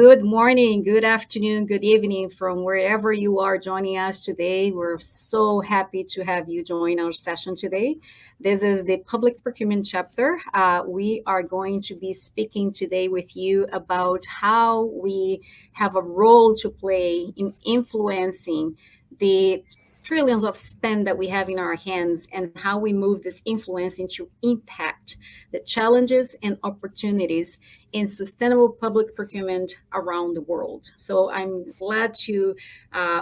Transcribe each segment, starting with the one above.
Good morning, good afternoon, good evening from wherever you are joining us today. We're so happy to have you join our session today. This is the public procurement chapter. We are going to be speaking today with you about how we have a role to play in influencing the trillions of spend that we have in our hands and how we move this influence into impact, the challenges and opportunities in sustainable public procurement around the world. So I'm glad to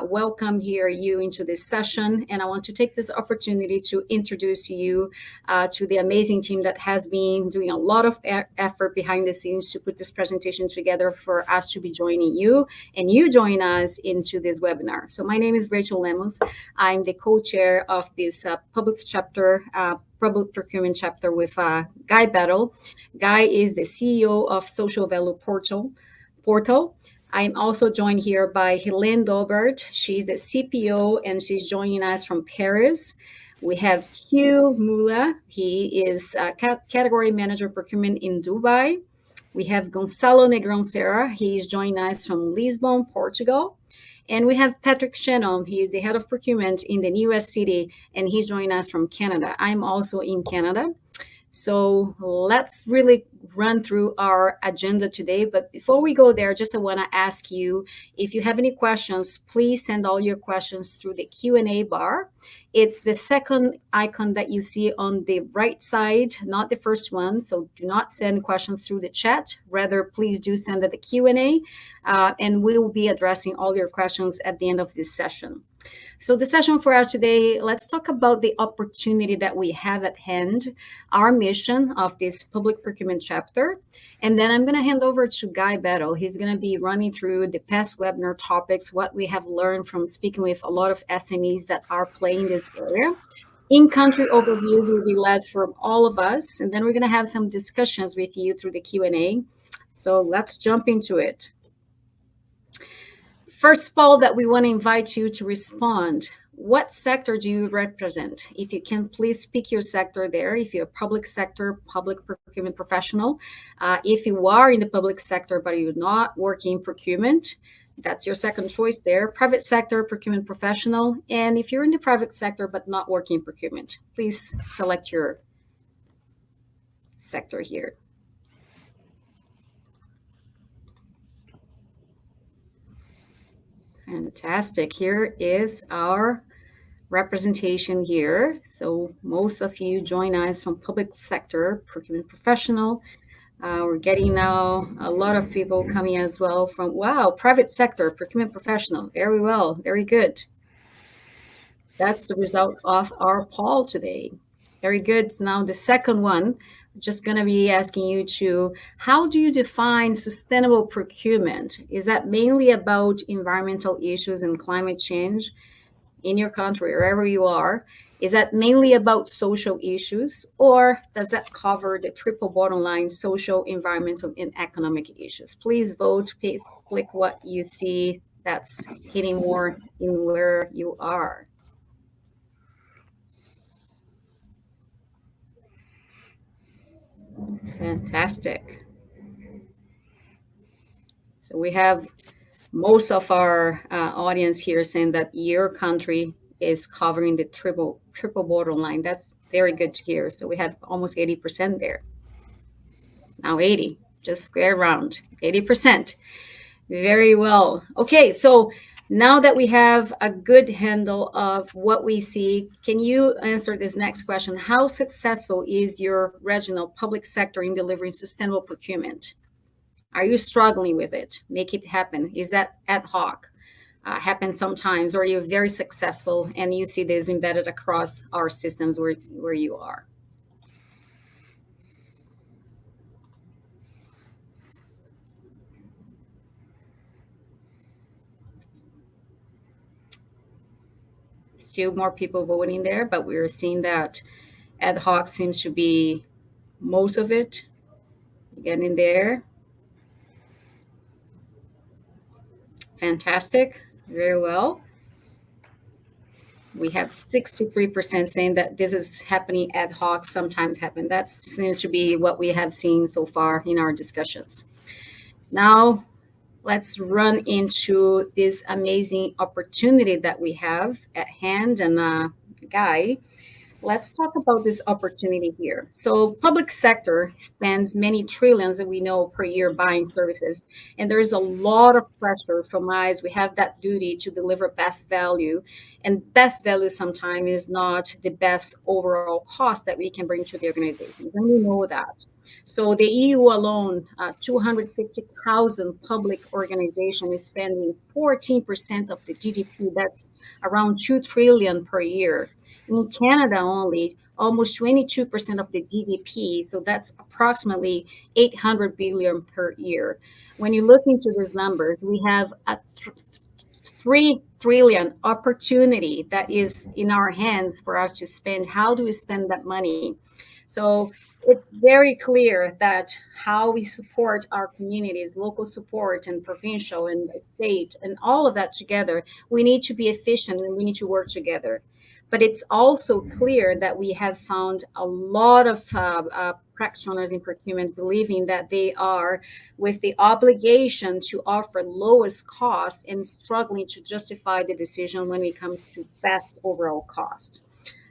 welcome you into this session, and I want to take this opportunity to introduce you to the amazing team that has been doing a lot of effort behind the scenes to put this presentation together for us to be joining you, and you join us into this webinar. So my name is Rachel Lemos. I'm the co-chair of this public procurement chapter with Guy Battle. Guy is the CEO of Social Value Portal. I'm also joined here by Helene Dobert. She's the CPO and she's joining us from Paris. We have Hugh Mula. He is category manager procurement in Dubai. We have Gonçalo Negrão Serra. He is joining us from Lisbon, Portugal. And we have Patrick Shannon. He is the head of procurement in the US city, and he's joining us from Canada. I'm also in Canada. So let's really run through our agenda today. But before we go there, I want to ask you, if you have any questions, please send all your questions through the Q&A bar. It's the second icon that you see on the right side, not the first one. So do not send questions through the chat. Rather, please do send it the Q&A, and we will be addressing all your questions at the end of this session. So the session for us today, let's talk about the opportunity that we have at hand, our mission of this public procurement chapter. And then I'm going to hand over to Guy Battle. He's going to be running through the past webinar topics, what we have learned from speaking with a lot of SMEs that are playing this area. In-country overviews will be led from all of us. And then we're going to have some discussions with you through the Q&A. So let's jump into it. First of all, that we want to invite you to respond. What sector do you represent? If you can, please speak your sector there. If you're a public sector, public procurement professional. If you are in the public sector, but you're not working in procurement, that's your second choice there. Private sector, procurement professional. And if you're in the private sector, but not working in procurement, please select your sector here. Fantastic. Here is our representation here. So most of you join us from public sector, procurement professional. We're getting now a lot of people coming as well from, wow, private sector, procurement professional. Very well, very good. That's the result of our poll today. Very good. Now the second one, just going to be asking you to, how do you define sustainable procurement? Is that mainly about environmental issues and climate change in your country, wherever you are? Is that mainly about social issues, or does that cover the triple bottom line, social, environmental, and economic issues? Please vote, please click what you see that's hitting more in where you are. Fantastic. So we have most of our audience here saying that your country is covering the triple bottom line. That's very good to hear. So we have almost 80% there. Now 80, just square round, 80%. Very well. Okay, so now that we have a good handle of what we see, can you answer this next question? How successful is your regional public sector in delivering sustainable procurement? Are you struggling with it? Make it happen. Is that ad hoc? Happen sometimes, or you're very successful and you see this embedded across our systems where you are? Still more people voting there, but we're seeing that ad hoc seems to be most of it. Getting there. Fantastic. Very well. We have 63% saying that this is happening ad hoc, sometimes happen. That seems to be what we have seen so far in our discussions. Now, let's run into this amazing opportunity that we have at hand. And Guy, let's talk about this opportunity here. So, public sector spends many trillions, that we know, per year buying services, and there is a lot of pressure from us. We have that duty to deliver best value, and best value sometimes is not the best overall cost that we can bring to the organizations, and we know that. So, the EU alone, 250,000 public organizations is spending 14% of the GDP. That's around 2 trillion per year. In Canada only, almost 22% of the GDP, so that's approximately 800 billion per year. When you look into these numbers, we have a 3 trillion opportunity that is in our hands for us to spend. How do we spend that money? So it's very clear that how we support our communities, local support and provincial and state and all of that together, we need to be efficient and we need to work together. But it's also clear that we have found a lot of practitioners in procurement believing that they are with the obligation to offer lowest cost and struggling to justify the decision when it comes to best overall cost.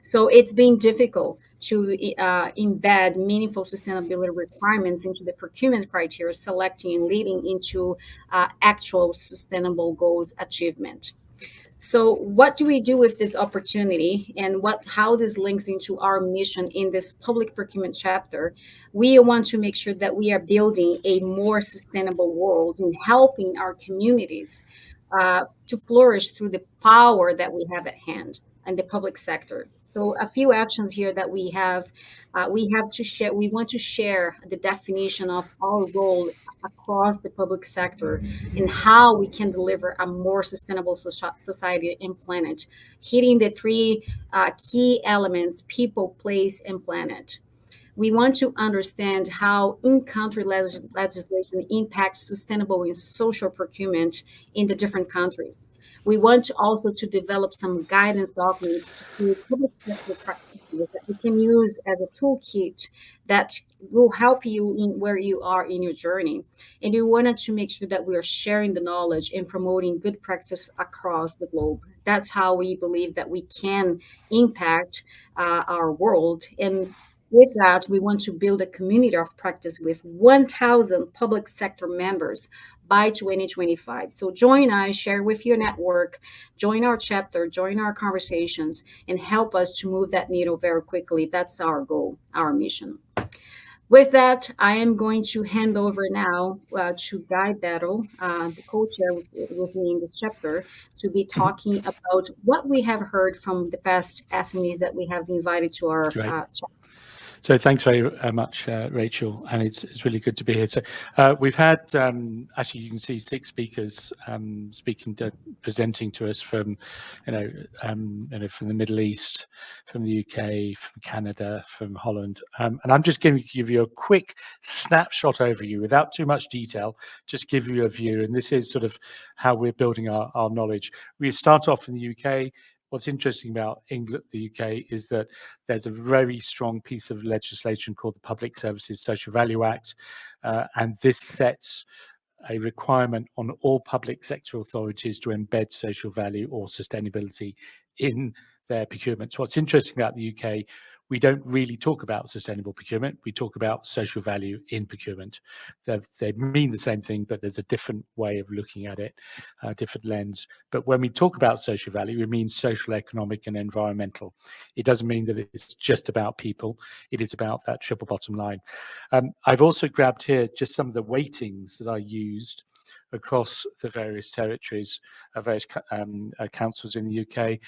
So it's been difficult to embed meaningful sustainability requirements into the procurement criteria, selecting and leading into actual sustainable goals achievement. So, what do we do with this opportunity, and how this links into our mission in this public procurement chapter? We want to make sure that we are building a more sustainable world and helping our communities to flourish through the power that we have at hand in the public sector. So, a few actions here that we have to share. We want to share the definition of our role across the public sector and how we can deliver a more sustainable society and planet, hitting the three key elements: people, place, and planet. We want to understand how in-country legislation impacts sustainable and social procurement in the different countries. We want to also to develop some guidance documents to public sector practitioners that we can use as a toolkit that will help you in where you are in your journey. And we wanted to make sure that we are sharing the knowledge and promoting good practice across the globe. That's how we believe that we can impact our world. And with that, we want to build a community of practice with 1,000 public sector members by 2025. So join us, share with your network, join our chapter, join our conversations, and help us to move that needle very quickly. That's our goal, our mission. With that, I am going to hand over now to Guy Battle, the co-chair with me in this chapter, to be talking about what we have heard from the past SMEs that we have invited to our chapter. So thanks very much, Rachel, and it's really good to be here. So we've had, actually, you can see 6 speakers presenting to us from, from the Middle East, from the UK, from Canada, from Holland, and I'm just going to give you a quick snapshot overview without too much detail, just give you a view, and this is sort of how we're building our knowledge. We start off in the UK. What's interesting about England, the UK, is that there's a very strong piece of legislation called the Public Services Social Value Act, and this sets a requirement on all public sector authorities to embed social value or sustainability in their procurements. What's interesting about the UK, we don't really talk about sustainable procurement. We talk about social value in procurement. They mean the same thing, but there's a different way of looking at it, a different lens. But when we talk about social value, we mean social, economic, and environmental. It doesn't mean that it's just about people. It is about that triple bottom line. I've also grabbed here just some of the weightings that are used across the various territories, various councils in the UK,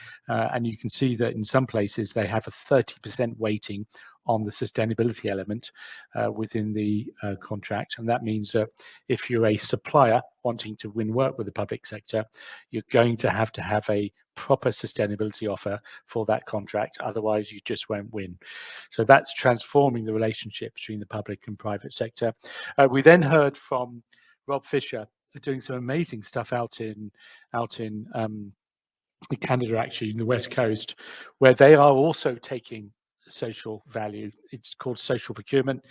and you can see that in some places they have a 30% weighting on the sustainability element within the contract, and that means that if you're a supplier wanting to win work with the public sector, you're going to have a proper sustainability offer for that contract, otherwise you just won't win. So that's transforming the relationship between the public and private sector. We then heard from Rob Fisher, doing some amazing stuff out in Canada, actually, in the West Coast, where they are also taking social value. It's called social procurement,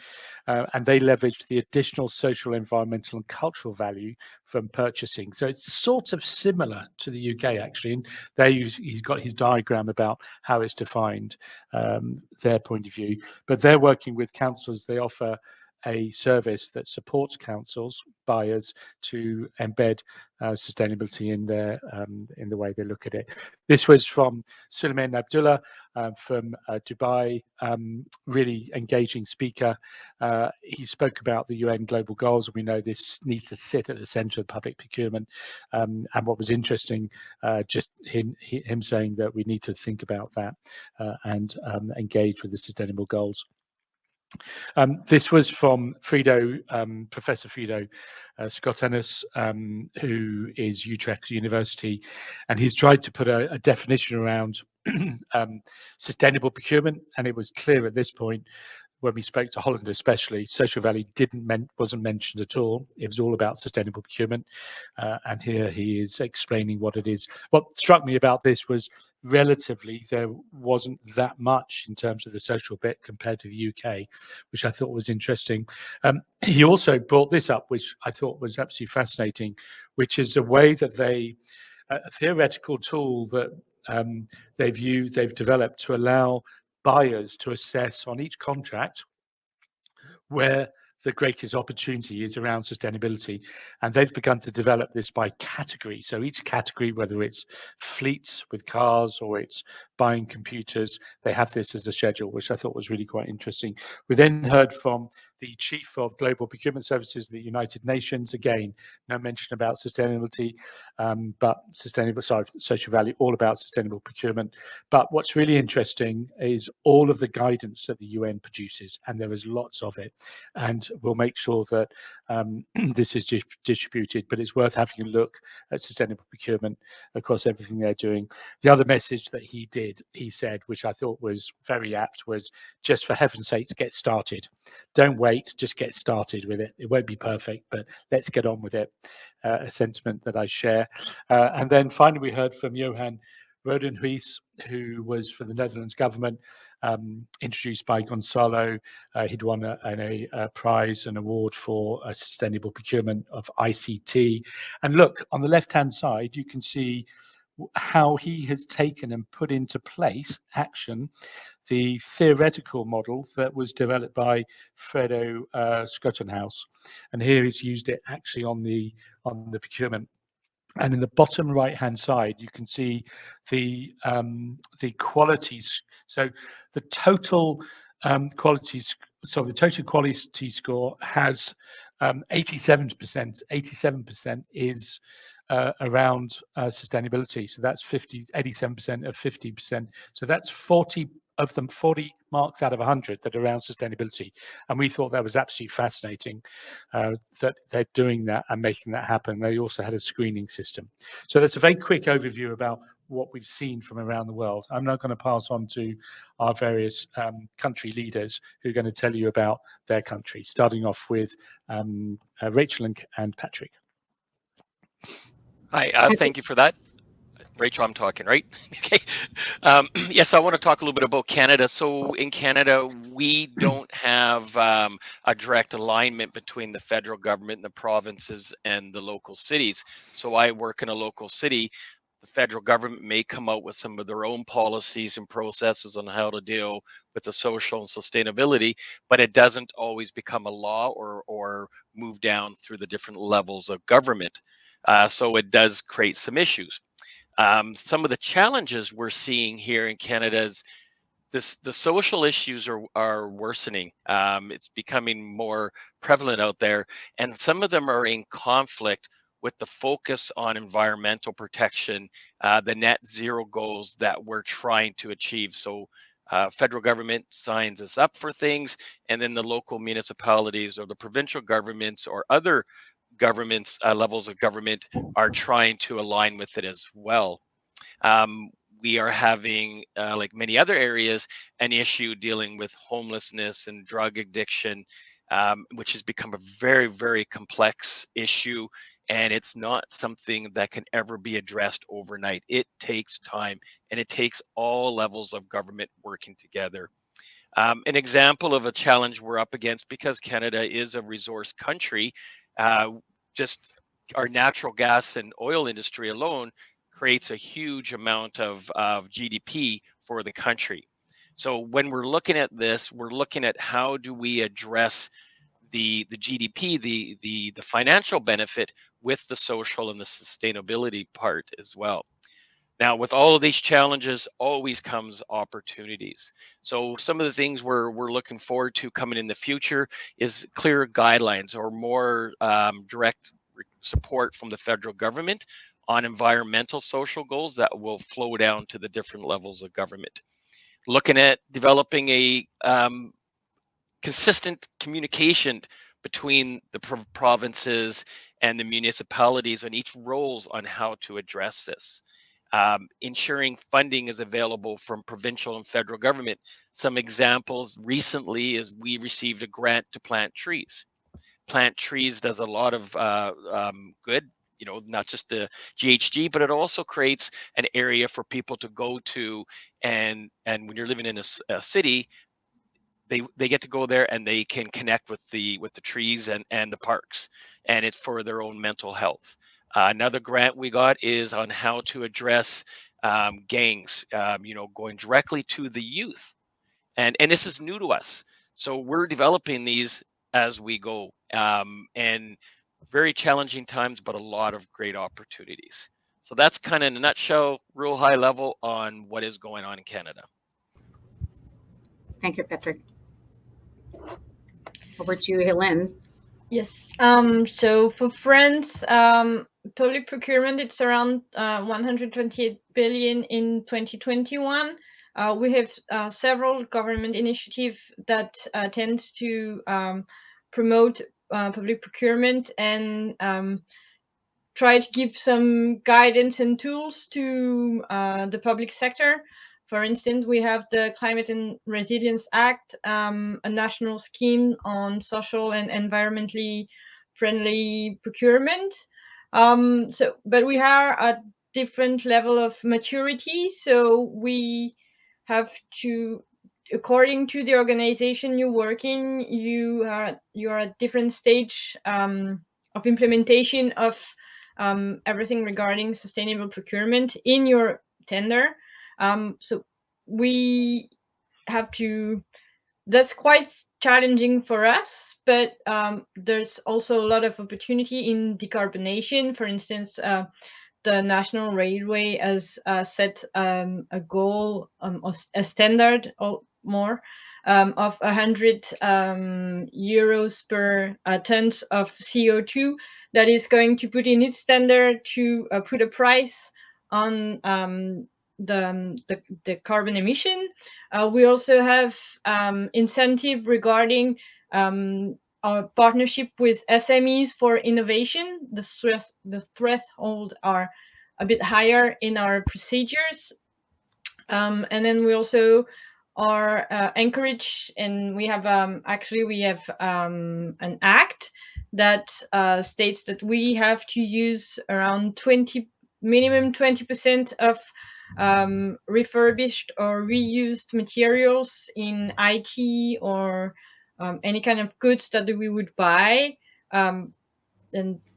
and they leverage the additional social, environmental, and cultural value from purchasing. So it's sort of similar to the UK, actually. And there he's got his diagram about how it's defined, their point of view. But they're working with councils. They offer a service that supports councils, buyers, to embed sustainability in the way they look at it. This was from Suleiman Abdullah from Dubai, really engaging speaker. He spoke about the UN global goals. We know this needs to sit at the center of public procurement. And what was interesting, just him saying that we need to think about that and engage with the sustainable goals. This was from Frido, Professor Frido Scott-Ennis, who is Utrecht University, and he's tried to put a definition around sustainable procurement, and it was clear at this point when we spoke to Holland especially, social value wasn't mentioned at all. It was all about sustainable procurement. And here he is explaining what it is. What struck me about this was relatively there wasn't that much in terms of the social bit compared to the UK, which I thought was interesting. He also brought this up, which I thought was absolutely fascinating, which is a way that a theoretical tool that they've developed to allow buyers to assess on each contract where the greatest opportunity is around sustainability. And they've begun to develop this by category. So each category, whether it's fleets with cars or it's buying computers, they have this as a schedule, which I thought was really quite interesting. We then heard from the Chief of Global Procurement Services of the United Nations. Again, no mention about sustainability, but social value, all about sustainable procurement. But what's really interesting is all of the guidance that the UN produces, and there is lots of it. And we'll make sure that this is distributed, but it's worth having a look at sustainable procurement across everything they're doing. The other message that he said, which I thought was very apt, was just for heaven's sakes, get started. Don't wait, just get started with it. It won't be perfect, but let's get on with it. A sentiment that I share. And then finally, we heard from Johan Rodenhuis, who was from the Netherlands government, introduced by Gonzalo. He'd won a prize, an award for sustainable procurement of ICT. And look, on the left-hand side, you can see how he has taken and put into place action the theoretical model that was developed by Fredo Scottenhaus. And here he's used it actually on the procurement. And in the bottom right-hand side, you can see the qualities. So the total qualities. So the total quality score has 87%. 87% is around sustainability. So that's 87% of 50%. So that's 40 of them, 40 marks out of 100 that are around sustainability. And we thought that was absolutely fascinating that they're doing that and making that happen. They also had a screening system. So that's a very quick overview about what we've seen from around the world. I'm now going to pass on to our various country leaders who are going to tell you about their country, starting off with Rachel and Patrick. Hi, thank you for that. Rachel, I'm talking, right? Okay. Yes, I want to talk a little bit about Canada. So in Canada, we don't have a direct alignment between the federal government and the provinces and the local cities. So I work in a local city. The federal government may come out with some of their own policies and processes on how to deal with the social and sustainability, but it doesn't always become a law or move down through the different levels of government. So it does create some issues. Some of the challenges we're seeing here in Canada is the social issues are worsening. It's becoming more prevalent out there, and some of them are in conflict with the focus on environmental protection, the net zero goals that we're trying to achieve. So federal government signs us up for things, and then the local municipalities or the provincial governments or other governments, levels of government are trying to align with it as well. We are having, like many other areas, an issue dealing with homelessness and drug addiction, which has become a very, very complex issue. And it's not something that can ever be addressed overnight. It takes time, and it takes all levels of government working together. An example of a challenge we're up against, because Canada is a resource country, just our natural gas and oil industry alone creates a huge amount of GDP for the country. So when we're looking at this, we're looking at how do we address the GDP, the financial benefit with the social and the sustainability part as well. Now, with all of these challenges, always comes opportunities. So some of the things we're looking forward to coming in the future is clearer guidelines or more direct support from the federal government on environmental social goals that will flow down to the different levels of government. Looking at developing a consistent communication between the provinces and the municipalities on each roles on how to address this. Ensuring funding is available from provincial and federal government. Some examples recently is we received a grant to plant trees. Plant trees does a lot of good, not just the GHG, but it also creates an area for people to go to, and when you're living in a city, they get to go there and they can connect with the trees and the parks, and it's for their own mental health. Another grant we got is on how to address gangs, going directly to the youth, and this is new to us. So we're developing these as we go, and very challenging times, but a lot of great opportunities. So that's kind of in a nutshell, real high level on what is going on in Canada. Thank you, Patrick. Over to you, Hélène. Yes. So for France, public procurement, it's around 128 billion in 2021. We have several government initiatives that tends to promote public procurement and try to give some guidance and tools to the public sector. For instance, we have the Climate and Resilience Act, a national scheme on social and environmentally friendly procurement. But we are at different level of maturity, so we have to, according to the organization you work in, you are at different stage of implementation of everything regarding sustainable procurement in your tender. So we have to, that's quite challenging for us, but there's also a lot of opportunity in decarbonation. For instance, the National Railway has set a goal, a standard or more of 100 euros per tons of CO2 that is going to put in its standard to put a price on the carbon emission. We also have incentive regarding our partnership with SMEs for innovation. The threshold are a bit higher in our procedures. And then we also are encouraged, and we have an act that states that we have to use around minimum 20% of refurbished or reused materials in IT or any kind of goods that we would buy, and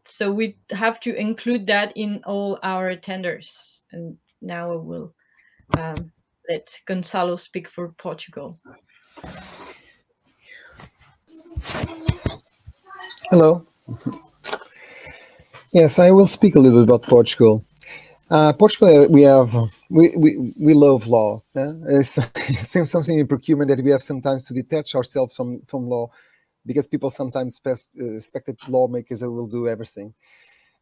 so we have to include that in all our tenders. And now I will let Gonçalo speak for Portugal. Hello. Yes, I will speak a little bit about Portugal. Portugal, we love law. It's seems something in procurement that we have sometimes to detach ourselves from law, because people sometimes expect that lawmakers will do everything.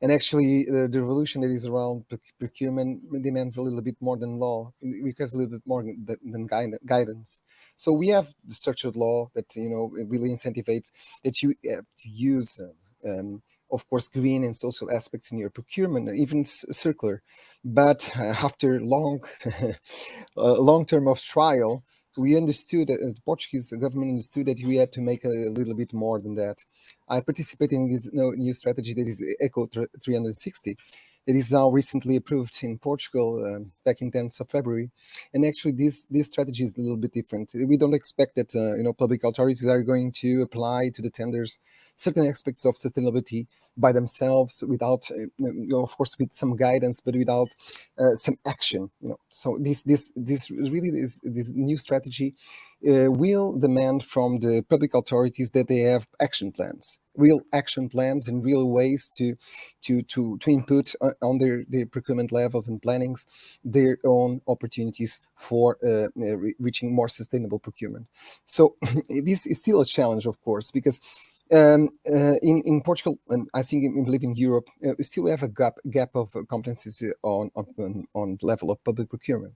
And actually, the revolution that is around procurement demands a little bit more than law. It requires a little bit more than guidance. So we have the structured law that it really incentivizes that you have to use, of course, green and social aspects in your procurement, even circular. But after long term of trial, we understood that the Portuguese government understood that we had to make a little bit more than that. I participated in this new strategy that is ECO 360, It is now recently approved in Portugal back in 10th of February. And actually, this strategy is a little bit different. We don't expect that public authorities are going to apply to the tenders certain aspects of sustainability by themselves without, of course, with some guidance, but without some action. So this really is this new strategy will demand from the public authorities that they have real action plans and real ways to input on their procurement levels and plannings their own opportunities for reaching more sustainable procurement. So this is still a challenge, of course, because in Portugal, and I believe in Europe, we still have a gap of competencies on the level of public procurement.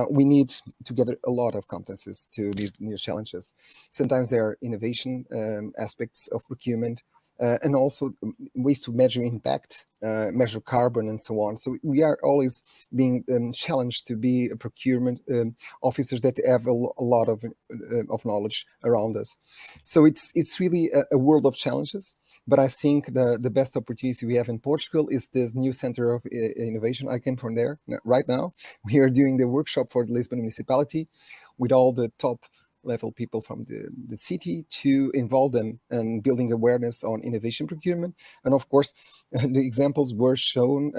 We need to gather a lot of competencies to these new challenges. Sometimes there are innovation aspects of procurement, and also ways to measure impact, measure carbon, and so on. So we are always being challenged to be a procurement officers that have a lot of knowledge around us. So it's really a world of challenges. But I think the best opportunity we have in Portugal is this new center of innovation. I came from there right now. We are doing the workshop for the Lisbon municipality with all the top level people from the city to involve them in building awareness on innovation procurement. And of course, the examples were shown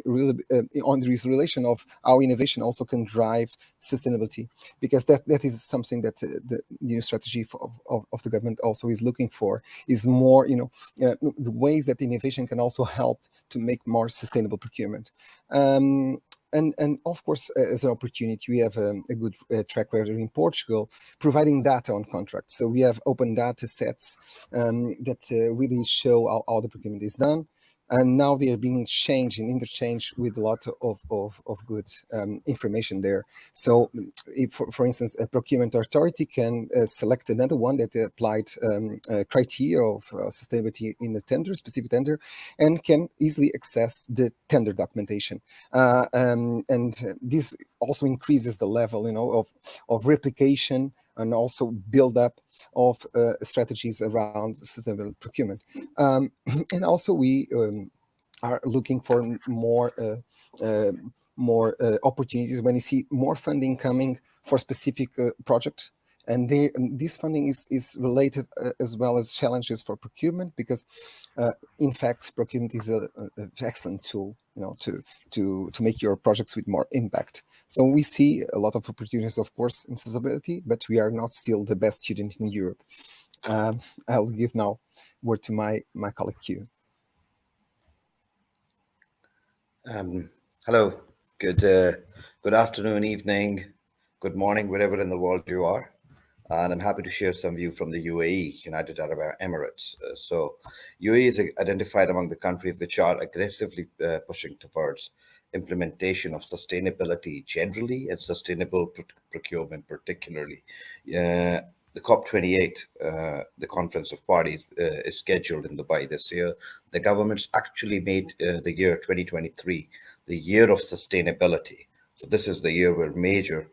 really on this relation of how innovation also can drive sustainability, because that is something that the new strategy of the government also is looking for, is more, the ways that innovation can also help to make more sustainable procurement. And of course, as an opportunity, we have a good track record in Portugal, providing data on contracts. So we have open data sets that really show how the procurement is done. And now they are being changed and interchanged with a lot of good information there. So, if, for instance, a procurement authority can select another one that applied criteria of sustainability in a tender, specific tender, and can easily access the tender documentation. And this also increases the level, of replication and also build up of strategies around sustainable procurement. And also we are looking for more opportunities when you see more funding coming for specific projects. And this funding is related as well as challenges for procurement, because in fact procurement is an excellent tool to make your projects with more impact. So we see a lot of opportunities, of course, in sustainability, but we are not still the best student in Europe. I'll give now word to my colleague Q. Hello, good afternoon, evening, good morning, wherever in the world you are. And I'm happy to share some view from the UAE, United Arab Emirates. So UAE is identified among the countries which are aggressively pushing towards implementation of sustainability generally and sustainable procurement particularly. The COP28, the Conference of Parties, is scheduled in Dubai this year. The government's actually made the year 2023 the year of sustainability. So this is the year where major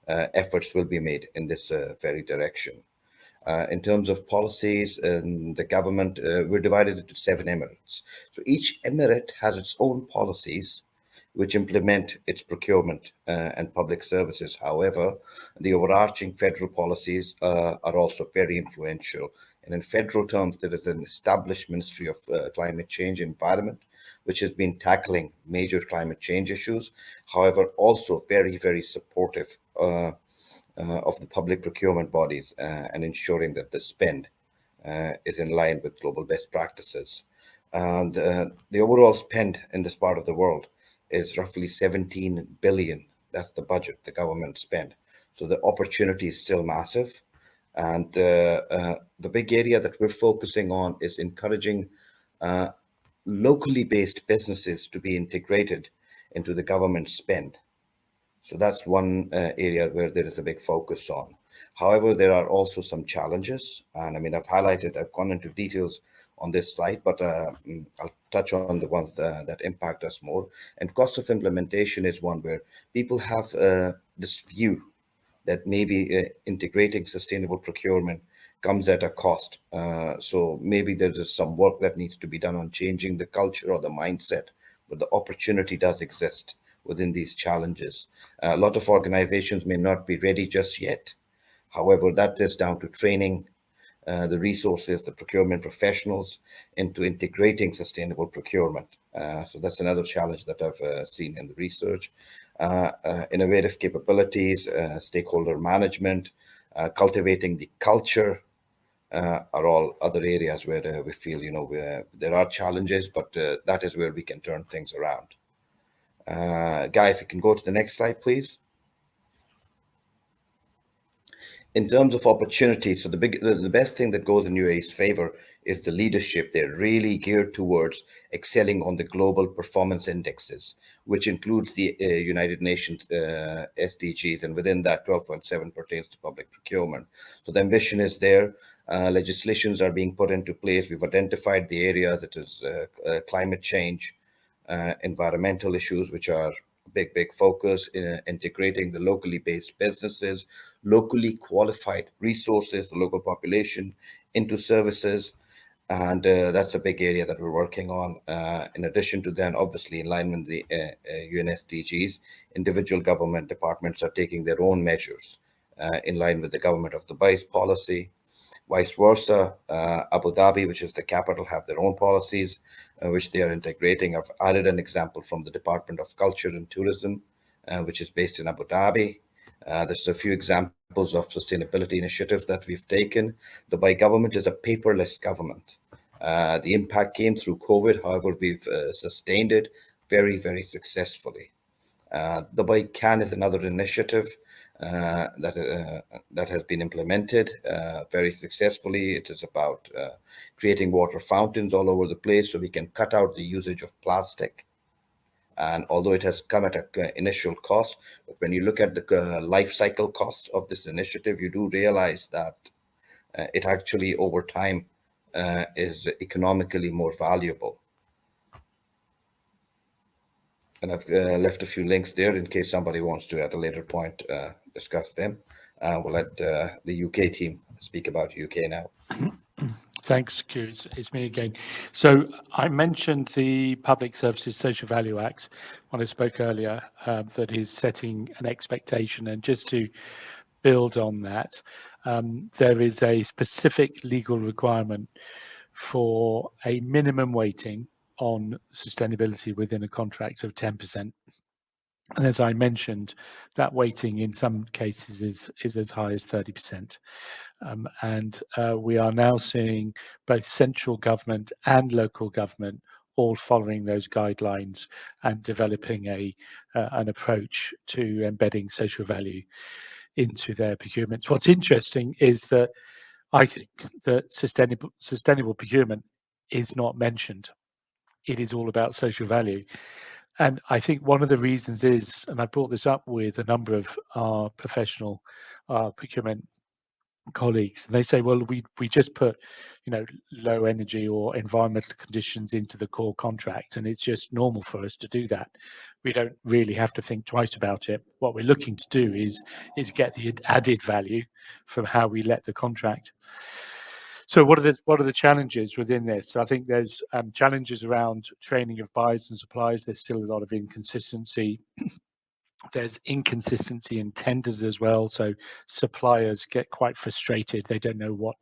efforts will be made in this very direction. In terms of policies, the government, we're divided into 7 emirates. So each emirate has its own policies which implement its procurement and public services. However, the overarching federal policies are also very influential. And in federal terms, there is an established Ministry of Climate Change and Environment, which has been tackling major climate change issues. However, also very, very supportive of the public procurement bodies and ensuring that the spend is in line with global best practices. And the overall spend in this part of the world is roughly 17 billion. That's the budget the government spend. So the opportunity is still massive. And the big area that we're focusing on is encouraging locally based businesses to be integrated into the government spend. So that's one area where there is a big focus on. However, there are also some challenges. And I mean, I've gone into details on this slide, but I'll touch on the ones that impact us more. And cost of implementation is one where people have this view that maybe integrating sustainable procurement comes at a cost. So maybe there is some work that needs to be done on changing the culture or the mindset but the opportunity does exist within these challenges. A lot of organizations may not be ready just yet. However, that is down to training the resources, the procurement professionals into integrating sustainable procurement. So that's another challenge that I've seen in the research. Innovative capabilities, stakeholder management, cultivating the culture are all other areas where we feel, there are challenges, but that is where we can turn things around. Guy, if you can go to the next slide, please. In terms of opportunities, so the best thing that goes in UAE's favor is the leadership. They're really geared towards excelling on the global performance indexes, which includes the United Nations SDGs, and within that 12.7 pertains to public procurement. So the ambition is there. Legislations are being put into place. We've identified the areas that is climate change, environmental issues, which are big focus in integrating the locally based businesses, locally qualified resources, the local population into services. And that's a big area that we're working on. In addition to that, obviously, in line with the UN SDGs, individual government departments are taking their own measures in line with the government of Dubai's policy. Vice versa, Abu Dhabi, which is the capital, have their own policies, which they are integrating. I've added an example from the Department of Culture and Tourism, which is based in Abu Dhabi. There's a few examples of sustainability initiatives that we've taken. The Dubai government is a paperless government. The impact came through COVID. However, we've sustained it very successfully. Dubai Can is another initiative that has been implemented very successfully. It is about creating water fountains all over the place so we can cut out the usage of plastic. And although it has come at an initial cost, but when you look at the life cycle costs of this initiative, you do realize that it actually over time is economically more valuable. And I've left a few links there in case somebody wants to at a later point discuss them. We'll let the UK team speak about UK now. Thanks, Q. It's me again. So I mentioned the Public Services Social Value Act when I spoke earlier, that is setting an expectation. And just to build on that, there is a specific legal requirement for a minimum weighting on sustainability within a contract of 10%. And as I mentioned, that weighting in some cases is as high as 30%. And we are now seeing both central government and local government all following those guidelines and developing an approach to embedding social value into their procurements. What's interesting is that I think that sustainable procurement is not mentioned. It is all about social value. And I think one of the reasons is, and I brought this up with a number of our professional procurement colleagues, and they say, well, we just put, low energy or environmental conditions into the core contract, and it's just normal for us to do that. We don't really have to think twice about it. What we're looking to do is get the added value from how we let the contract. So what are the challenges within this? So I think there's challenges around training of buyers and suppliers. There's still a lot of inconsistency. There's inconsistency in tenders as well. So suppliers get quite frustrated. They don't know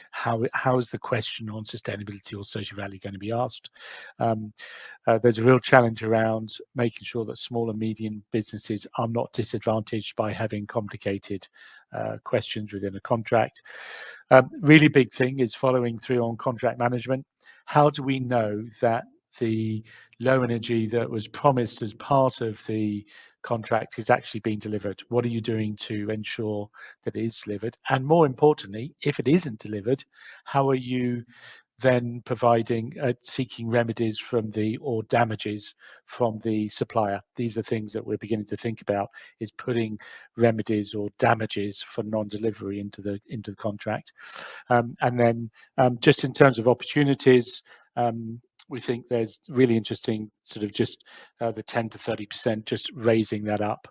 how is the question on sustainability or social value going to be asked. There's a real challenge around making sure that small and medium businesses are not disadvantaged by having complicated questions within a contract. Really big thing is following through on contract management. How do we know that the low energy that was promised as part of the contract is actually being delivered? What are you doing to ensure that it is delivered? And more importantly, if it isn't delivered, how are you then providing seeking remedies or damages from the supplier? These are things that we're beginning to think about, is putting remedies or damages for non-delivery into the contract. And then just in terms of opportunities, we think there's really interesting sort of just the 10 to 30%, just raising that up.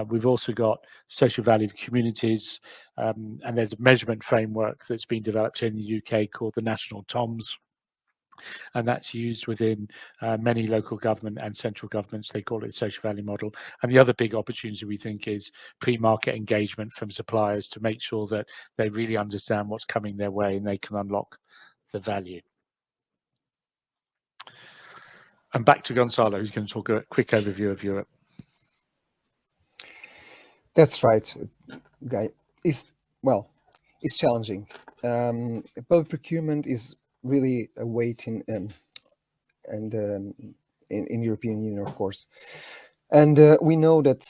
We've also got social value of communities, and there's a measurement framework that's been developed in the UK called the National TOMS, And that's used within many local government and central governments. They call it social value model. And the other big opportunity we think is pre-market engagement from suppliers to make sure that they really understand what's coming their way and they can unlock the value. And back to Gonzalo, who's going to talk a quick overview of Europe. That's right, Guy. It's challenging. Public procurement is really a weight in European Union, of course. And we know that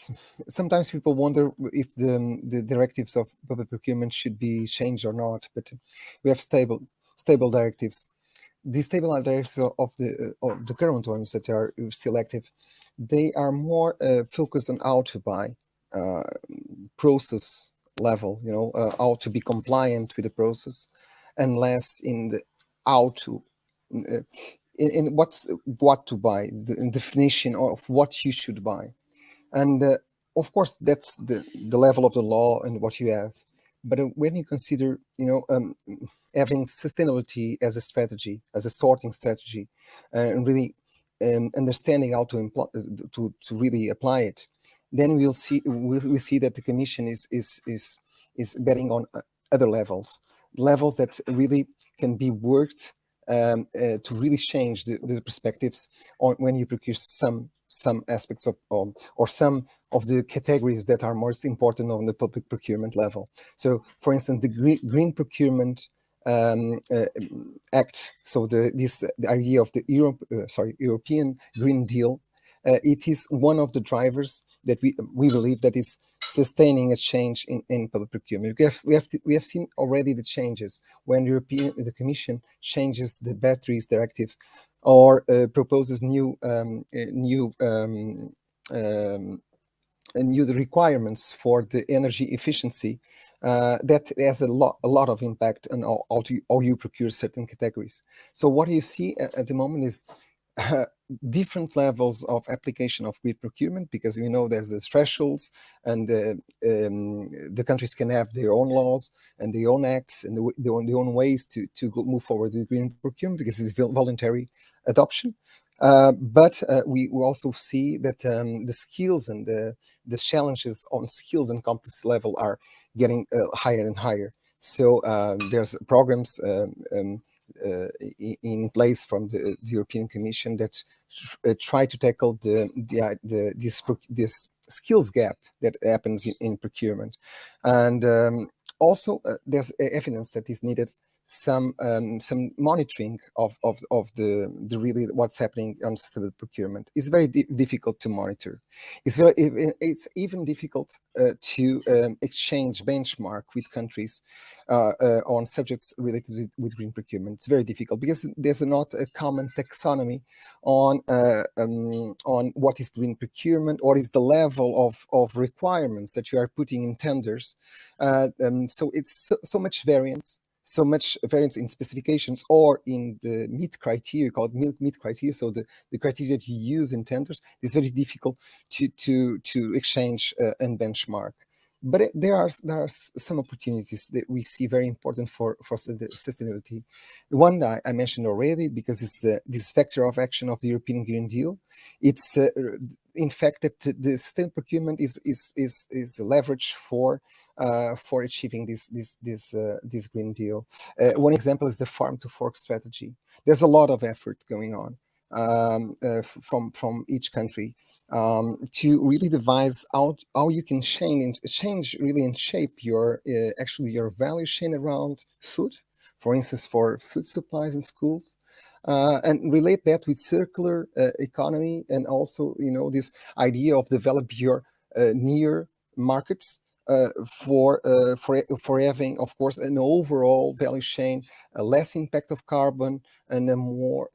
sometimes people wonder if the directives of public procurement should be changed or not. But we have stable directives. The stable directives of the current ones that are still active, they are more focused on how to buy, process level, how to be compliant with the process, and less in the how to, in what to buy, the definition of what you should buy. And of course, that's the level of the law and what you have. But when you consider, having sustainability as a strategy, as a sorting strategy, and really understanding how to really apply it, then we'll see that the Commission is betting on other levels that really can be worked to really change the perspectives on when you procure some aspects of or some of the categories that are most important on the public procurement level. So, for instance, the Green Procurement Act. So the idea of the European Green Deal. It is one of the drivers that we believe that is sustaining a change in public procurement. We have seen already the changes when the Commission changes the batteries directive or proposes new requirements for the energy efficiency. That has a lot of impact on how you procure certain categories. So what you see at the moment is different levels of application of green procurement, because we know there's the thresholds, and the countries can have their own laws and their own acts and their own ways to move forward with green procurement, because it's voluntary adoption. But we also see that the skills and the challenges on skills and competence level are getting higher and higher. So there's programs in place from the European Commission that try to tackle this skills gap that happens in procurement, and also there's evidence that is needed some monitoring of the really what's happening on sustainable procurement. It's very difficult to monitor. It's even difficult to exchange benchmark with countries on subjects related with green procurement. It's very difficult because there's not a common taxonomy on what is green procurement, or is the level of requirements that you are putting in tenders. So it's so much variance in specifications or in the meet criteria, called meet criteria. So the criteria that you use in tenders is very difficult to exchange and benchmark. But there are some opportunities that we see very important for sustainability. One that I mentioned already, because it's this vector of action of the European Green Deal. It's in fact that the sustainable procurement is leverage for achieving this Green Deal. One example is the farm to fork strategy. There's a lot of effort going on from each country to really devise out how you can change really and shape your actually your value chain around food, for instance, for food supplies in schools. And relate that with circular economy, and also this idea of develop your near markets for having, of course, an overall value chain, a less impact of carbon, and a more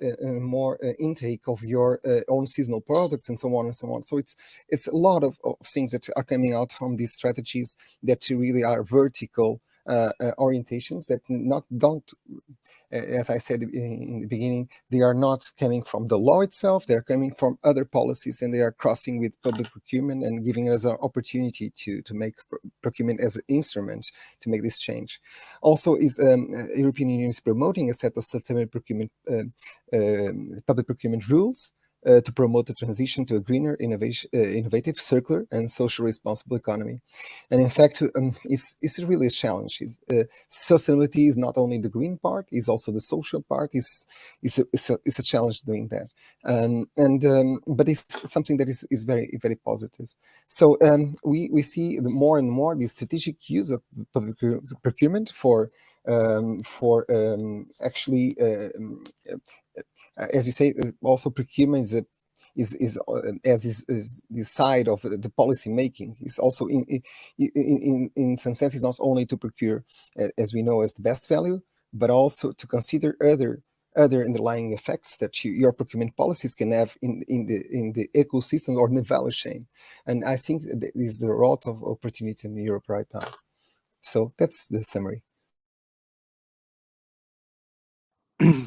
intake of your own seasonal products, and so on and so on. So it's a lot of things that are coming out from these strategies that really are vertical orientations that don't. As I said in the beginning, they are not coming from the law itself. They're coming from other policies, and they are crossing with public procurement and giving us an opportunity to make procurement as an instrument to make this change. Also, European Union is promoting a set of sustainable procurement, public procurement rules to promote the transition to a greener, innovative, circular, and socially responsible economy. And in fact, it's really a challenge. Sustainability is not only the green part; it's also the social part. It's a challenge doing that. But it's something that is very, very positive. So we see more and more the strategic use of public procurement for actually. As you say, also procurement is the side of the policy making. It's also in some sense, it's not only to procure, as we know, as the best value, but also to consider other underlying effects that your procurement policies can have in the ecosystem or in the value chain. And I think there is a lot of opportunity in Europe right now. So that's the summary.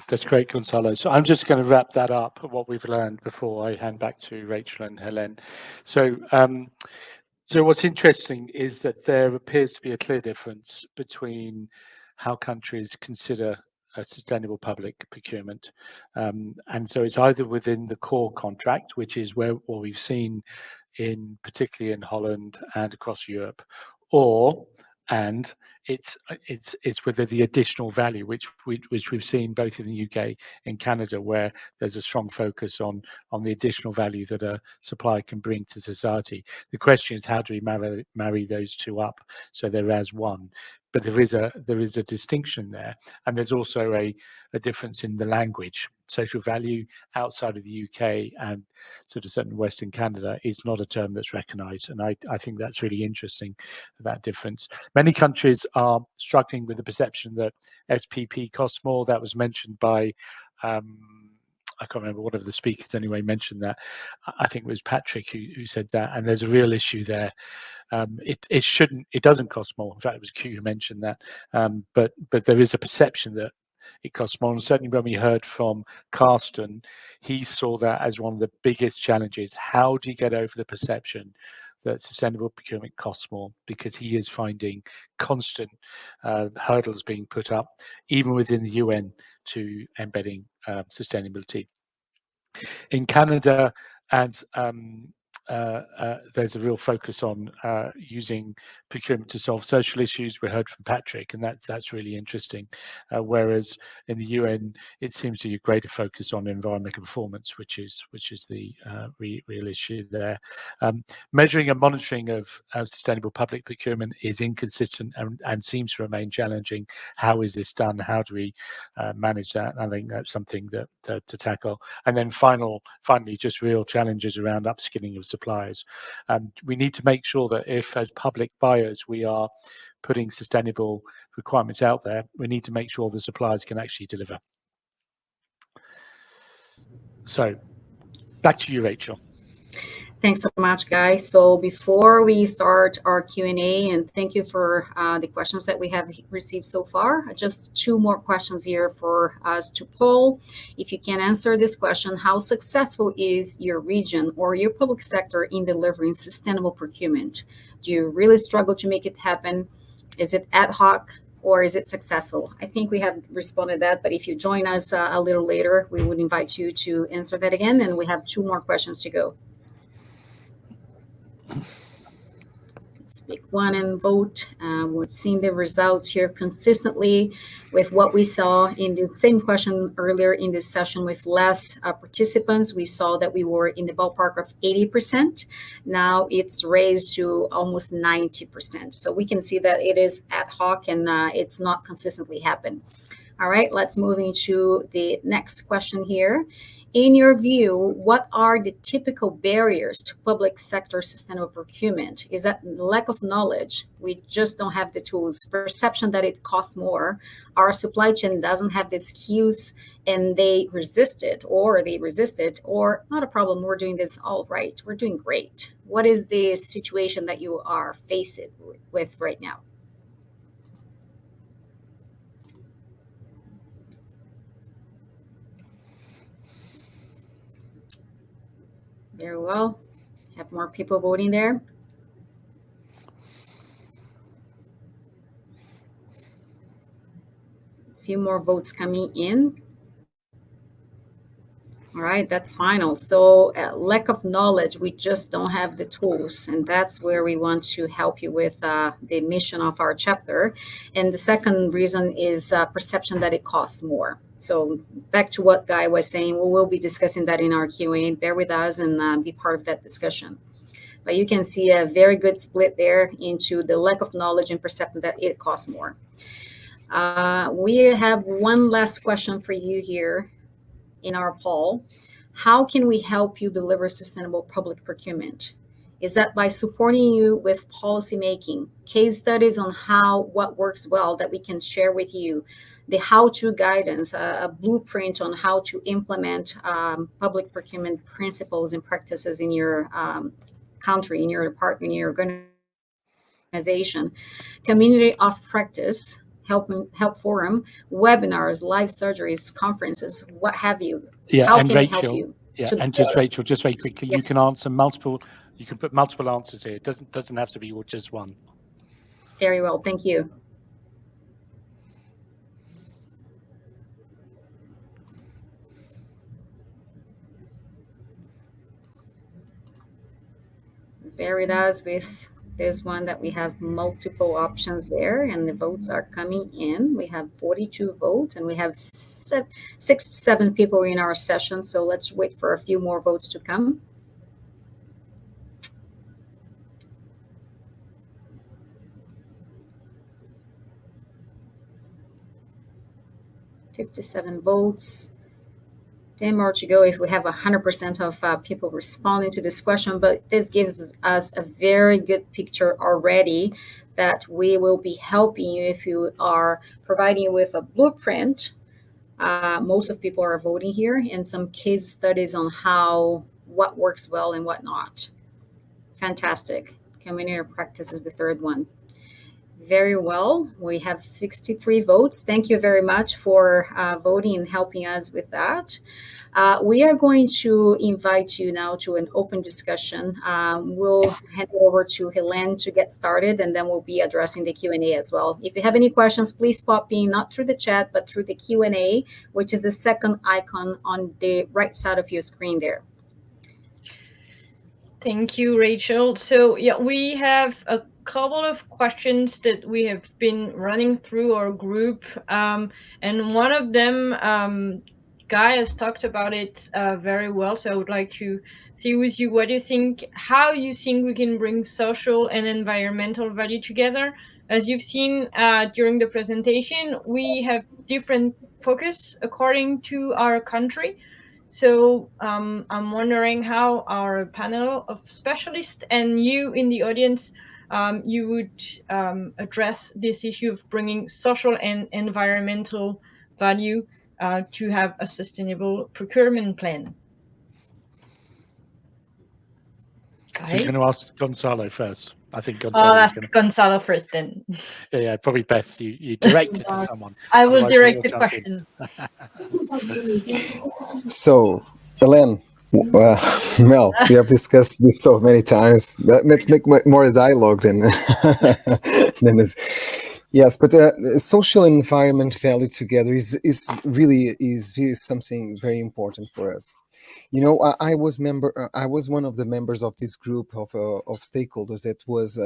That's great, Gonzalo. So I'm just going to wrap that up, what we've learned, before I hand back to Rachel and Helen. So, so what's interesting is that there appears to be a clear difference between how countries consider a sustainable public procurement. And so it's either within the core contract, which is what we've seen particularly in Holland and across Europe, and it's whether the additional value, which we've seen both in the UK and Canada, where there's a strong focus on the additional value that a supplier can bring to society. The question is, how do we marry those two up so they're as one? But there is a distinction there, and there's also a difference in the language. Social value outside of the UK and sort of certain Western Canada is not a term that's recognised, and I think that's really interesting, that difference. Many countries are struggling with the perception that SPP costs more. That was mentioned by I can't remember, one of the speakers anyway mentioned that. I think it was Patrick who said that, and there's a real issue there. It doesn't cost more. In fact, it was Q who mentioned that. But there is a perception that it costs more. And certainly when we heard from Carsten, he saw that as one of the biggest challenges. How do you get over the perception that sustainable procurement costs more? Because he is finding constant hurdles being put up, even within the UN, to embedding sustainability. In Canada, and there's a real focus on using procurement to solve social issues. We heard from Patrick, and that's really interesting. Whereas in the UN, it seems to be a greater focus on environmental performance, which is the real issue there. Measuring and monitoring of sustainable public procurement is inconsistent and seems to remain challenging. How is this done? How do we manage that? I think that's something that to tackle. And then finally, just real challenges around upskilling of suppliers. We need to make sure that if, as public buyers, we are putting sustainable requirements out there, we need to make sure the suppliers can actually deliver. So back to you, Rachel. Thanks so much, guys. So before we start our Q&A, and thank you for the questions that we have received so far, just 2 more questions here for us to poll. If you can answer this question, how successful is your region or your public sector in delivering sustainable procurement? Do you really struggle to make it happen? Is it ad hoc? Or is it successful? I think we have responded to that, but if you join us a little later, we would invite you to answer that again, and we have 2 more questions to go. Let's pick one and vote. We've seen the results here consistently with what we saw in the same question earlier in this session with less participants. We saw that we were in the ballpark of 80%. Now it's raised to almost 90%. So we can see that it is ad hoc and it's not consistently happen. All right, let's move into the next question here. In your view, what are the typical barriers to public sector sustainable procurement? Is that lack of knowledge? We just don't have the tools. Perception that it costs more. Our supply chain doesn't have the skills and they resist it, or not a problem. We're doing this all right. We're doing great. What is the situation that you are facing with right now? Very well. Have more people voting there. few more votes coming in. All right, that's final. So lack of knowledge, we just don't have the tools. And that's where we want to help you with the mission of our chapter. And the second reason is perception that it costs more. So back to what Guy was saying, we will be discussing that in our Q&A. Bear with us and be part of that discussion. But you can see a very good split there into the lack of knowledge and perception that it costs more. We have one last question for you here in our poll. How can we help you deliver sustainable public procurement? Is that by supporting you with policy making, case studies on what works well that we can share with you, the how-to guidance, a blueprint on how to implement public procurement principles and practices in your country, in your department, in your organization, community of practice, help forum, webinars, live surgeries, conferences, what have you. Yeah, How and can we help Rachel, you? yeah, and just Rachel, just very quickly, you can answer multiple. You can put multiple answers here. It doesn't have to be just one. Very well, thank you. Vary us with this one that we have multiple options there, and the votes are coming in. We have 42 votes, and we have 6 to 7 people in our session. So let's wait for a few more votes to come. 57 votes. 10 more to go if we have 100% of people responding to this question, but this gives us a very good picture already that we will be helping you if you are providing you with a blueprint. Most of people are voting here, and some case studies on what works well and what not. Fantastic. Community practice is the third one. Very well. We have 63 votes. Thank you very much for voting and helping us with that. We are going to invite you now to an open discussion. We'll hand it over to Helene to get started, and then we'll be addressing the Q&A as well. If you have any questions, please pop in, not through the chat, but through the Q&A, which is the second icon on the right side of your screen there. Thank you, Rachel. So yeah, we have a couple of questions that we have been running through our group, and one of them, Guy has talked about it very well. So I would like to see with you what you think, how you think we can bring social and environmental value together. As you've seen during the presentation, we have different focus according to our country. So I'm wondering how our panel of specialists and you in the audience, you would address this issue of bringing social and environmental value to have a sustainable procurement plan. So you're going to ask Gonzalo first. I think Gonzalo. I'll ask Gonzalo first then. Yeah, probably best you direct it to someone. I will direct the question. So, Helene, Mel, we have discussed this so many times. Let's make more dialogue than this. Yes, but social and environment value together is really something very important for us. You know, I was one of the members of this group of stakeholders that was,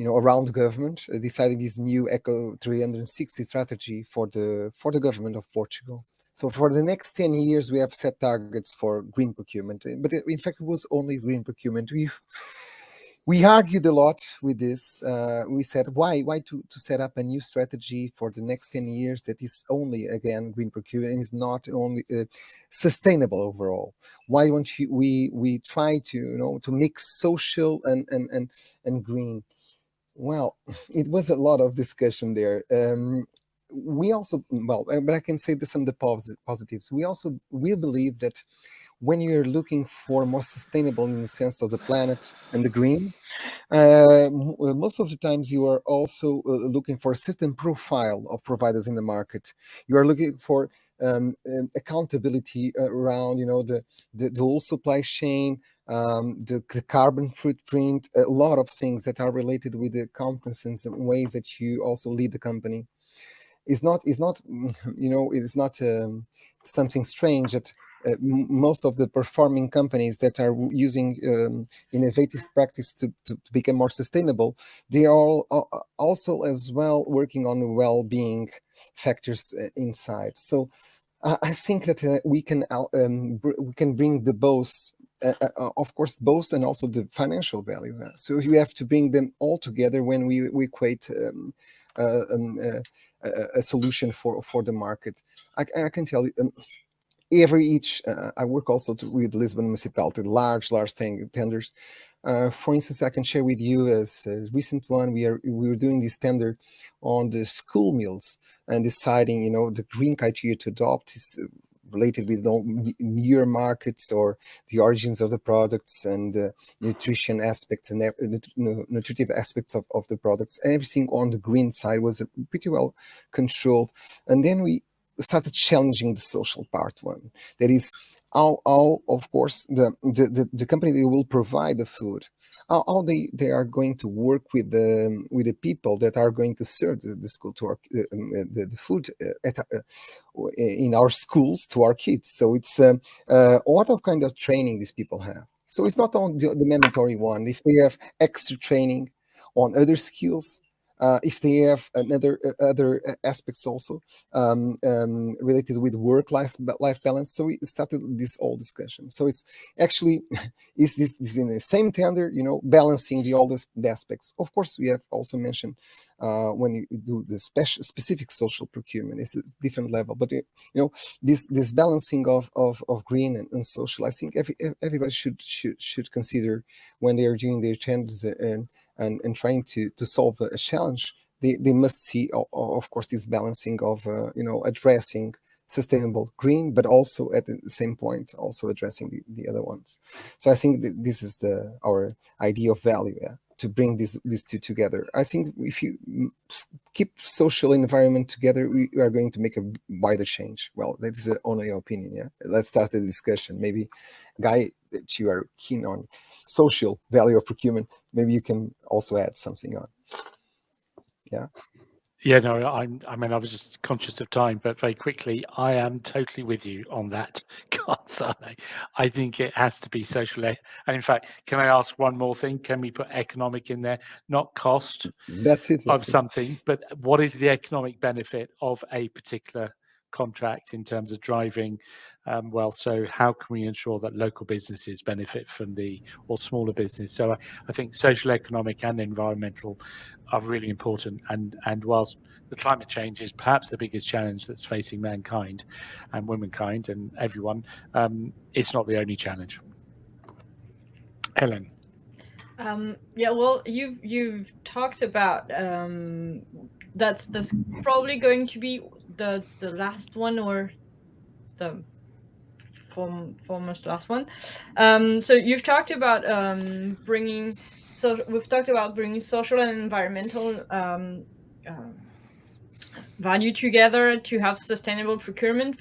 around the government, deciding this new Eco 360 strategy for the government of Portugal. So for the next 10 years, we have set targets for green procurement, but in fact, it was only green procurement. We argued a lot with this. We said, why to set up a new strategy for the next 10 years that is only, again, green procurement and is not only sustainable overall? Why won't we try to mix social and green? Well, it was a lot of discussion there. We also, but I can say this on the positives. We believe that when you're looking for more sustainable in the sense of the planet and the green, most of the times you are also looking for a certain profile of providers in the market. You are looking for accountability around, the whole supply chain, the carbon footprint, a lot of things that are related with the competencies and ways that you also lead the company. is not it is not something strange that most of the performing companies that are using innovative practice to become more sustainable, they are all also as well working on well-being factors inside. So I think that we can bring the both, of course, both, and also the financial value. So you have to bring them all together when we equate a solution for the market. I can tell you. I work also with Lisbon municipality, large tenders. For instance, I can share with you as a recent one. We were doing this tender on the school meals and deciding, the green criteria to adopt is related with near markets or the origins of the products and nutrition aspects and nutritive aspects of the products. Everything on the green side was pretty well controlled, and then we started challenging the social part one. That is how of course the company that will provide the food, how they are going to work with the people that are going to serve the school to our the food in our schools to our kids. So it's a lot of kind of training these people have. So it's not only the mandatory one. If they have extra training on other skills, if they have other aspects also related with work-life balance. So we started this whole discussion. So it's actually is this in the same tender, balancing all the aspects. Of course, we have also mentioned when you do the specific social procurement, it's a different level. But this balancing of green and social, I think everybody should consider when they are doing their tenders and trying to solve a challenge. They must see, of course, this balancing of addressing sustainable green, but also at the same point also addressing the other ones. So I think this is our idea of value, to bring these two together. I think if you keep social and environment together, we are going to make a wider change. Well, that is only your opinion. Yeah, let's start the discussion. Maybe, Guy, that you are keen on social value of procurement, maybe you can also add something on. Yeah. Yeah, no, I mean, I was just conscious of time, but very quickly, I am totally with you on that, Gonzalo. I think it has to be social. And in fact, can I ask one more thing? Can we put economic in there? Not cost That's it. Something, but what is the economic benefit of a particular contract in terms of driving so how can we ensure that local businesses benefit from or smaller business? So I think social, economic and environmental are really important, and whilst the climate change is perhaps the biggest challenge that's facing mankind and womankind and everyone, it's not the only challenge. Helen. Yeah, well, you've talked about that's probably going to be the last one, or the foremost last one. So you've talked about we've talked about bringing social and environmental value together to have sustainable procurement,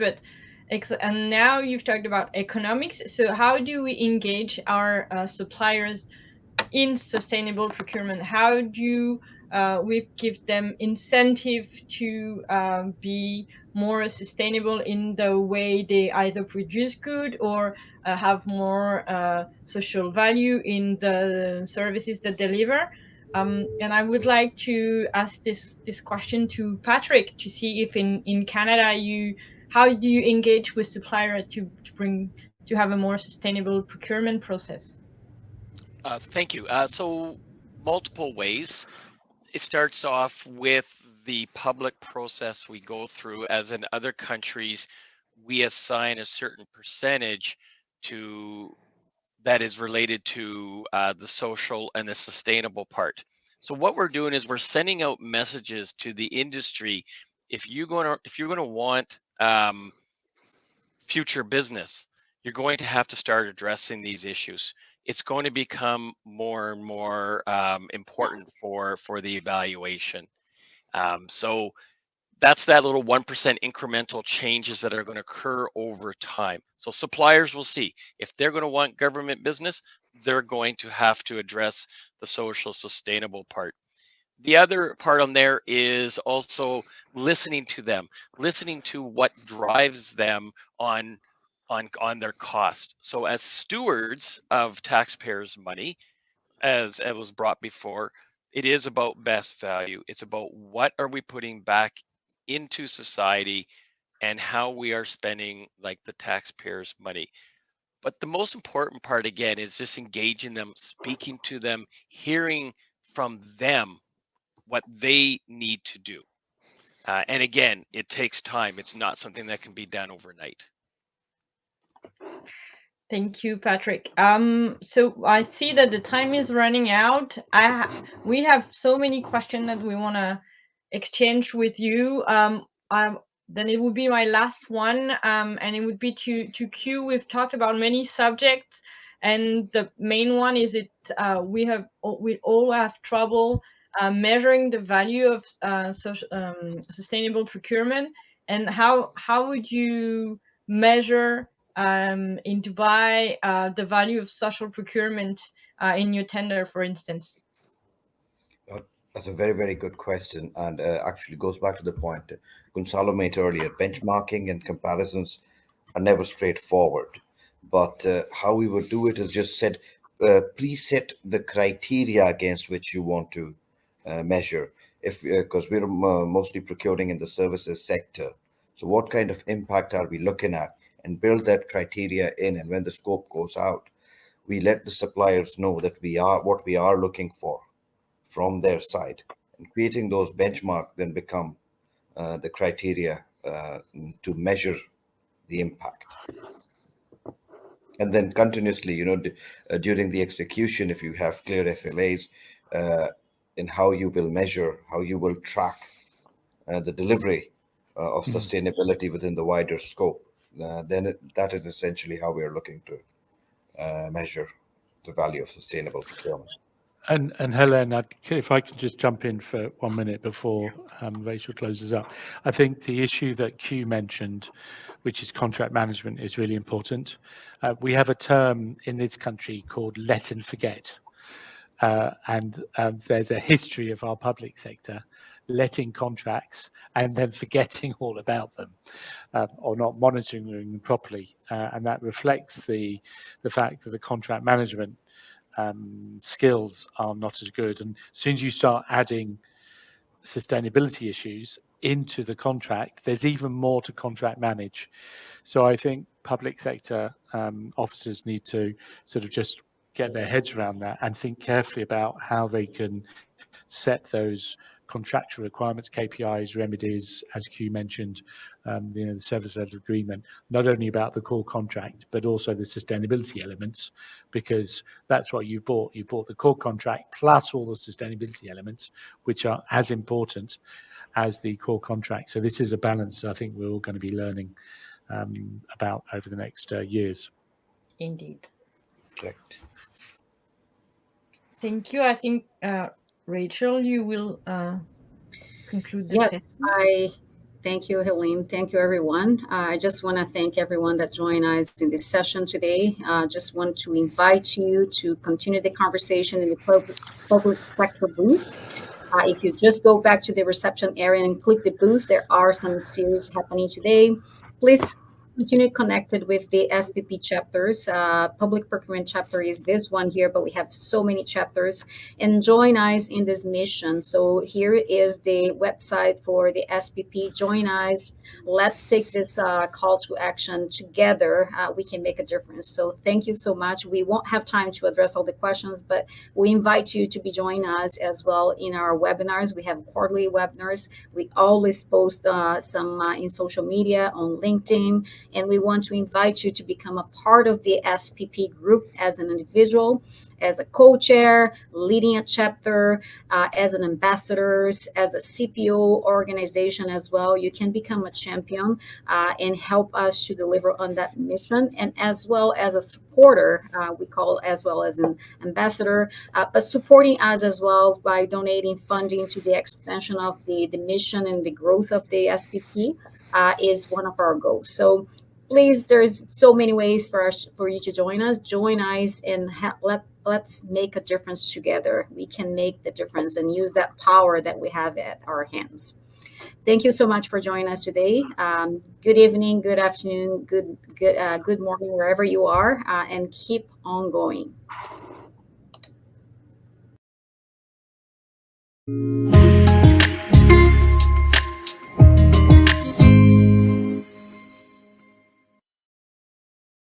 and now you've talked about economics. So how do we engage our suppliers in sustainable procurement? How do we give them incentive to be more sustainable in the way they either produce good or have more social value in the services that they deliver? And I would like to ask this question to Patrick to see if in Canada how do you engage with suppliers to have a more sustainable procurement process? Thank you. So multiple ways. It starts off with the public process we go through. As in other countries, we assign a certain percentage that is related to the social and the sustainable part. So what we're doing is we're sending out messages to the industry. If you're going to want future business, you're going to have to start addressing these issues. It's going to become more and more important for the evaluation. So that's that little 1% incremental changes that are going to occur over time. So suppliers will see if they're going to want government business, they're going to have to address the social sustainable part. The other part on there is also listening to them, listening to what drives them on their cost. So as stewards of taxpayers' money, as it was brought before, it is about best value. It's about what are we putting back into society and how we are spending like the taxpayers' money. But the most important part again is just engaging them, speaking to them, hearing from them what they need to do. And again, it takes time. It's not something that can be done overnight. Thank you, Patrick. So I see that the time is running out. We have so many questions that we want to exchange with you. Then it would be my last one, and it would be to Q. We've talked about many subjects, and the main one is we all have trouble measuring the value of sustainable procurement, and how would you measure in Dubai the value of social procurement in your tender, for instance? That's a very, very good question, and actually goes back to the point Gonzalo made earlier. Benchmarking and comparisons are never straightforward, but how we would do it is just preset the criteria against which you want to measure. If because we're mostly procuring in the services sector, so what kind of impact are we looking at, and build that criteria in, and when the scope goes out, we let the suppliers know that what we are looking for from their side, and creating those benchmarks then become the criteria to measure the impact. And then continuously, during the execution, if you have clear SLAs in how you will measure, how you will track the delivery of sustainability within the wider scope, then that is essentially how we are looking to measure the value of sustainable procurement. And Helen, if I can just jump in for 1 minute before Rachel closes up. I think the issue that Q mentioned, which is contract management, is really important. We have a term in this country called let and forget. And there's a history of our public sector letting contracts and then forgetting all about them, or not monitoring them properly. And that reflects the fact that the contract management skills are not as good. And as soon as you start adding sustainability issues into the contract, there's even more to contract manage. So I think public sector officers need to sort of just get their heads around that and think carefully about how they can set those contractual requirements, KPIs, remedies, as Q mentioned, the service level agreement, not only about the core contract, but also the sustainability elements, because that's what you bought. You bought the core contract plus all the sustainability elements, which are as important as the core contract. So this is a balance I think we're all going to be learning about over the next years. Indeed. Correct. Thank you. I think Rachel, you will conclude the session. Yes, thank you, Helene. Thank you, everyone. I just want to thank everyone that joined us in this session today. Just want to invite you to continue the conversation in the public sector booth. If you just go back to the reception area and click the booth, there are some series happening today. Please continue connected with the SPP chapters. Public procurement chapter is this one here, but we have so many chapters, and join us in this mission. So here is the website for the SPP. Join us. Let's take this call to action together. We can make a difference. So thank you so much. We won't have time to address all the questions, but we invite you to be joining us as well in our webinars. We have quarterly webinars. We always post some in social media, on LinkedIn. And we want to invite you to become a part of the SPP group as an individual, as a co-chair, leading a chapter, as an ambassador, as a CPO organization as well. You can become a champion and help us to deliver on that mission, and as well as a supporter, we call as well as an ambassador, but supporting us as well by donating funding to the expansion of the mission and the growth of the SPP is one of our goals. So please, there's so many ways for you to join us. Join us and let's make a difference together. We can make the difference and use that power that we have at our hands. Thank you so much for joining us today. Good evening, good afternoon, good morning, wherever you are, and keep on going.